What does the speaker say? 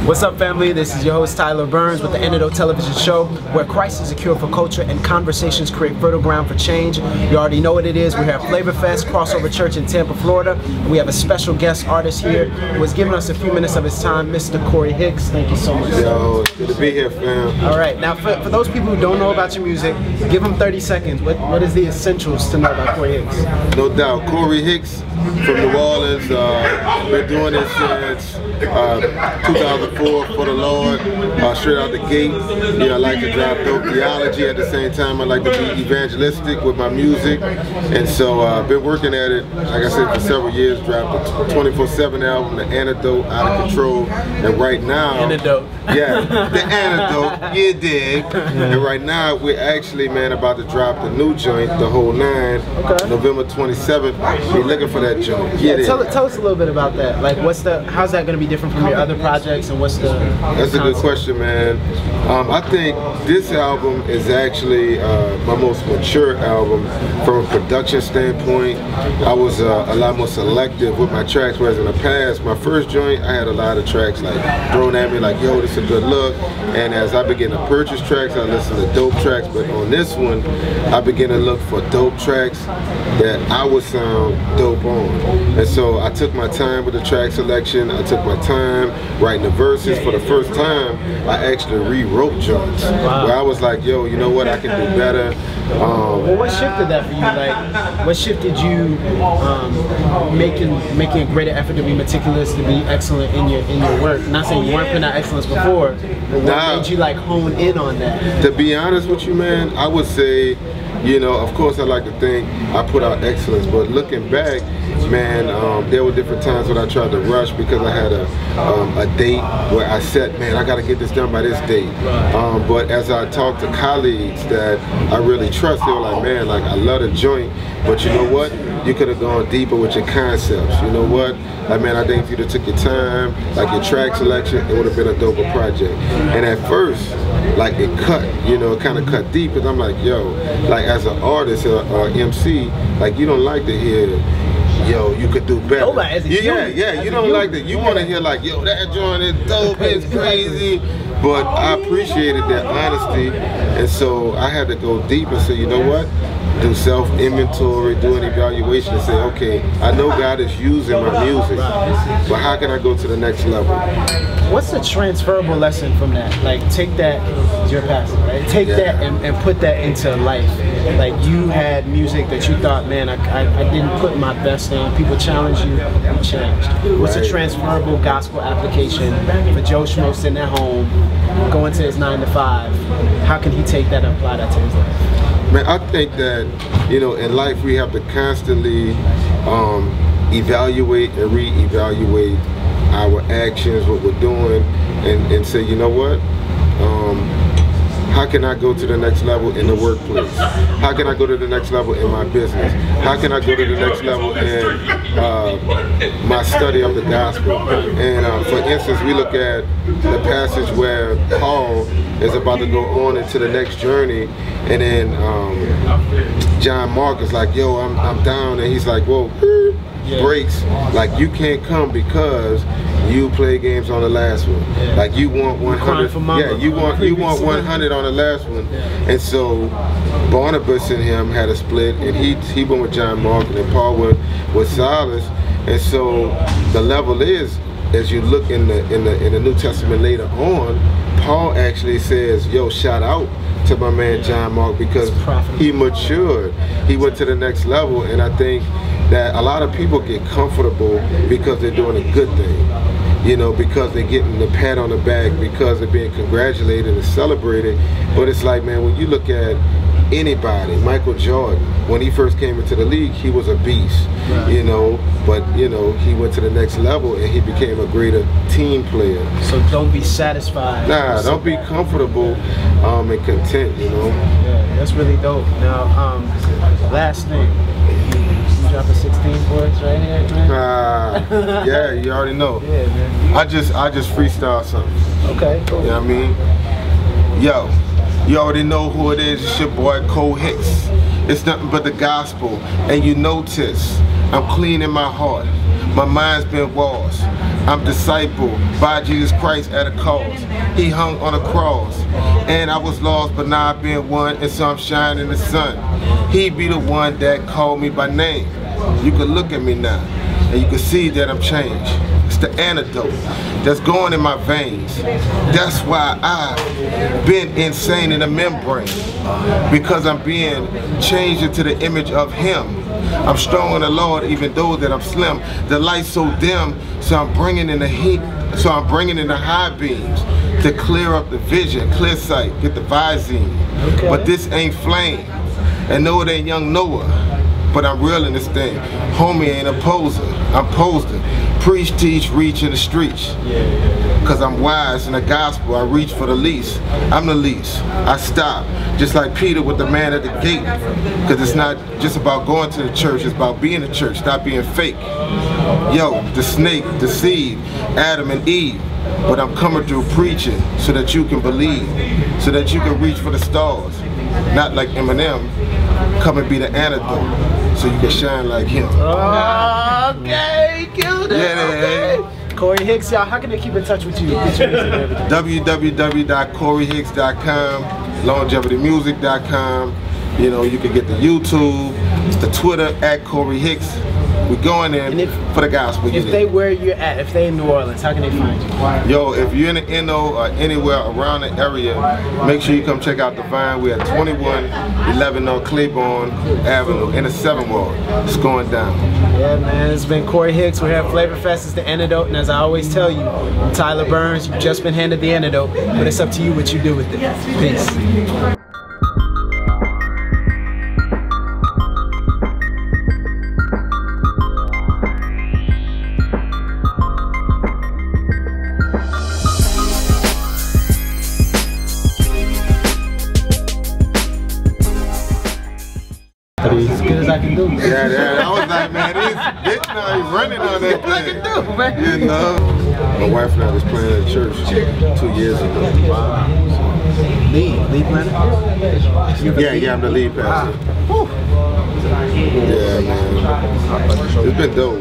What's up, family? This is your host Tyler Burns with the Antidote Television Show, where Christ is a cure for culture and conversations create fertile ground for change. You already know what it is. We're here at Flavor Fest, Crossover Church in Tampa, Florida. We have a special guest artist here who has given us a few minutes of his time, Mr. Hicks. Thank you so much. Yo, it's good to be here, fam. All right, now for those people who don't know about your music, give them 30 seconds. What is the essentials to know about Hicks? No doubt, Hicks from New Orleans. Been doing this since 2004 for the Lord, straight out the gate. I like to drop dope theology. At the same time, I like to be evangelistic with my music. And so I've been working at it, like I said, for several years. Dropped a 24/7 album, The Antidote, Out of Control. And right now... Antidote. Yeah, The Antidote, you dig. And right now, we're actually, man, about to drop the new joint, The Whole Nine, November 27th. We're looking for that joint. Yeah, tell us a little bit about that. Like, how's that going to be different from your other projects, and what's the... That's a good question, man. I think this album is actually my most mature album from a production standpoint. I was a lot more selective with my tracks, whereas in the past, my first joint, I had a lot of tracks like thrown at me like, yo, this is a good look. And as I began to purchase tracks, I listened to dope tracks. But on this one, I began to look for dope tracks that I would sound dope on. And so I took my time with the track selection. I took my time writing the verses. For the first time, I actually rewrote joints. Wow. Where I was like, yo, you know what, I can do better. Well, what shifted that for you? Like, what shifted you making a greater effort to be meticulous, to be excellent in your work? Not saying you weren't putting out excellence before, but what made you like hone in on that? To be honest with you, man, I would say, of course I like to think I put out excellence, but looking back, man, there were different times when I tried to rush because I had a date where I said, man, I got to get this done by this date. But as I talked to colleagues that I really trust, they were like, man, like, I love the joint, but you know what? You could have gone deeper with your concepts. You know what? Like, man, I think if you'd have took your time, like your track selection, it would have been a doper project. And at first, like, it cut, it kind of cut deep, and I'm like, yo, like, as an artist or MC, like, you don't like to hear, yo, you could do better. Yeah, you don't like that. You want to hear like, yo, that joint is dope, it's crazy. But I appreciated that honesty, and so I had to go deep and say, you know what? Do self-inventory, do an evaluation and say, okay, I know God is using my music, but how can I go to the next level? What's the transferable lesson from that? Like, take that, your passion, right? Take that and put that into life. Like, you had music that you thought, man, I didn't put my best in. People challenged you, you changed. What's a transferable gospel application for Joe Schmo sitting at home, going to his 9 to 5? How can he take that and apply that to his life? Man, I think that, in life we have to constantly evaluate and re-evaluate our actions, what we're doing, and say, you know what? How can I go to the next level in the workplace? How can I go to the next level in my business? How can I go to the next level in my study of the gospel? And for instance, we look at the passage where Paul is about to go on into the next journey, and then John Mark is like, yo, I'm down, and he's like, whoa, breaks, like, you can't come because you play games on the last one. Like, you want 100. Yeah, you want 100 on the last one. And so Barnabas and him had a split, and he went with John Mark, and then Paul went with Silas. And so the level is, as you look in the New Testament later on, Paul actually says, yo, shout out to my man John Mark, because he matured. He went to the next level. And I think that a lot of people get comfortable because they're doing a good thing, because they're getting the pat on the back, because they're being congratulated and celebrated. But it's like, man, when you look at anybody, Michael Jordan, when he first came into the league, he was a beast, but he went to the next level and he became a greater team player. So don't be satisfied. Nah, don't be comfortable and content, Yeah, that's really dope. Now, last thing. Drop a 16 for us right here, man? Yeah, you already know. Yeah, man. I just freestyle something. Okay, cool. You know what I mean? Yo, you already know who it is. It's your boy Hicks. It's nothing but the gospel. And you notice I'm clean in my heart. My mind's been washed. I'm discipled by Jesus Christ at a cost. He hung on a cross, and I was lost, but now I've been one, and so I'm shining in the sun. He be the one that called me by name. You can look at me now, and you can see that I'm changed. It's the antidote that's going in my veins. That's why I've been insane in the membrane, because I'm being changed into the image of Him. I'm strong in the Lord, even though that I'm slim. The light's so dim, so I'm bringing in the heat. So I'm bringing in the high beams to clear up the vision, clear sight, get the Visine. Okay. But this ain't flame, and no, it ain't young Noah. But I'm real in this thing. Homie ain't a poser. I'm posting. Preach, teach, reach in the streets. Cause I'm wise in the gospel. I reach for the least. I'm the least. I stop. Just like Peter with the man at the gate. Cause it's not just about going to the church, it's about being the church. Stop being fake. Yo, the snake deceived Adam and Eve. But I'm coming through preaching so that you can believe. So that you can reach for the stars. Not like Eminem. Come and be the antidote, so you can shine like him. Okay, killed it. Yeah, okay. Corey Hicks, y'all, how can they keep in touch with you? www.coreyhicks.com, longevitymusic.com. You know, you can get the YouTube, the Twitter at Corey Hicks. We're going in for the gospel. If they where you're at, if they in New Orleans, how can they find you? Yo, if you're in the NO or anywhere around the area, make sure you come check out the Vine. We're at 2111 on Claiborne Avenue in the 7th Ward. It's going down. Yeah, man, it's been Corey Hicks. We're here at Flavor Fest. It's the antidote, and as I always tell you, I'm Tyler Burns. You've just been handed the antidote, but it's up to you what you do with it. Peace. As good as I can do. Yeah, I was like, man, he's running on that thing. I can do, man. You know, my wife and I was playing at church 2 years ago. Wow. Lead planner? Yeah, I'm the lead pastor. Yeah, man. It's been dope.